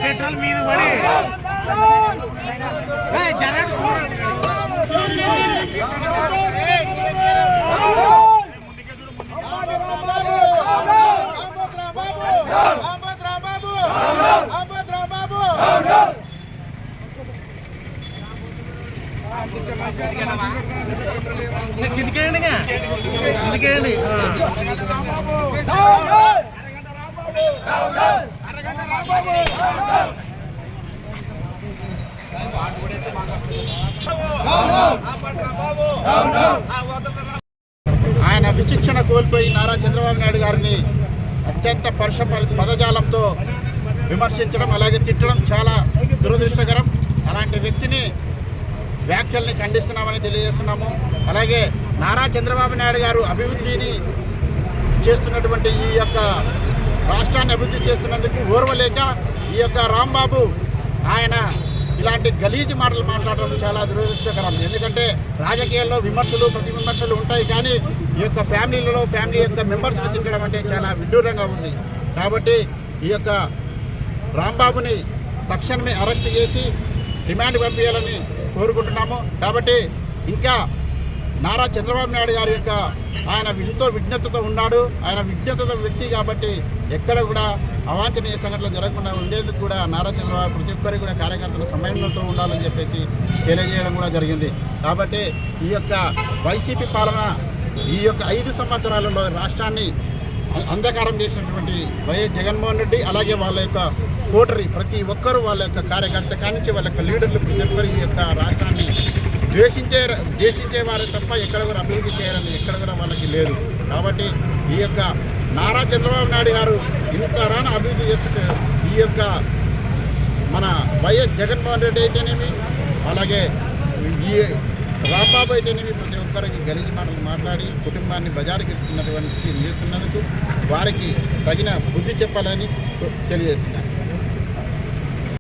Petrol మీద పడి కిందికేయండి కిందికేయండి ఆయన విచక్షణ కోల్పోయి నారా చంద్రబాబు నాయుడు గారిని అత్యంత పరుష పదజాలంతో విమర్శించడం అలాగే తిట్టడం చాలా దురదృష్టకరం. అలాంటి వ్యక్తిని వ్యాఖ్యల్ని ఖండిస్తున్నామని తెలియజేస్తున్నాము. అలాగే నారా చంద్రబాబు నాయుడు గారు అభివృద్ధిని చేస్తున్నటువంటి ఈ యొక్క రాష్ట్రాన్ని అభివృద్ధి చేస్తున్నందుకు ఓర్వలేక ఈ యొక్క రాంబాబు ఆయన ఇలాంటి గలీజు మాటలు మాట్లాడడం చాలా దురదృష్టకరం. ఎందుకంటే రాజకీయాల్లో విమర్శలు ప్రతి విమర్శలు ఉంటాయి, కానీ ఈ యొక్క ఫ్యామిలీలలో ఫ్యామిలీ యొక్క మెంబర్స్ని తిట్టడం అంటే చాలా విడ్డూరంగా ఉంది. కాబట్టి ఈ యొక్క రాంబాబుని తక్షణమే అరెస్ట్ చేసి రిమాండ్ పంపించాలని కోరుకుంటున్నాము. కాబట్టి ఇంకా నారా చంద్రబాబు నాయుడు గారి యొక్క ఆయన ఎంతో విజ్ఞతతో ఉన్నాడు. ఆయన విజ్ఞతతో వ్యక్తి కాబట్టి ఎక్కడ కూడా అవాంఛనీయ సంఘటనలు జరగకుండా ఉండేందుకు కూడా నారా చంద్రబాబు ప్రతి ఒక్కరికి కూడా కార్యకర్తలు సమన్వయంతో ఉండాలని చెప్పేసి తెలియజేయడం కూడా జరిగింది. కాబట్టి ఈ యొక్క వైసీపీ పాలన ఈ యొక్క 5 సంవత్సరాలలో రాష్ట్రాన్ని అంధకారం చేసినటువంటి వైఎస్ జగన్మోహన్ రెడ్డి అలాగే వాళ్ళ యొక్క కోటరీ ప్రతి ఒక్కరూ వాళ్ళ యొక్క కార్యకర్త కానించి వాళ్ళ యొక్క లీడర్లు ప్రతి ఒక్కరు ఈ యొక్క రాష్ట్రాన్ని ద్వేషించే వారే తప్ప ఎక్కడ కూడా అభివృద్ధి చేయాలని ఎక్కడ కూడా వాళ్ళకి లేదు. కాబట్టి ఈ యొక్క నారా చంద్రబాబు నాయుడు గారు ఇంత అభివృద్ధి చేస్తుంటే ఈ యొక్క మన వైఎస్ జగన్మోహన్ రెడ్డి అయితేనేమి అలాగే ఈ రాంబాబు అయితేనేమి ప్రతి ఒక్కరికి గలీజు మాటలు మాట్లాడి కుటుంబాన్ని బజారుకి ఇస్తున్నటువంటి నిలుస్తున్నందుకు వారికి తగిన బుద్ధి చెప్పాలని తెలియజేస్తున్నారు.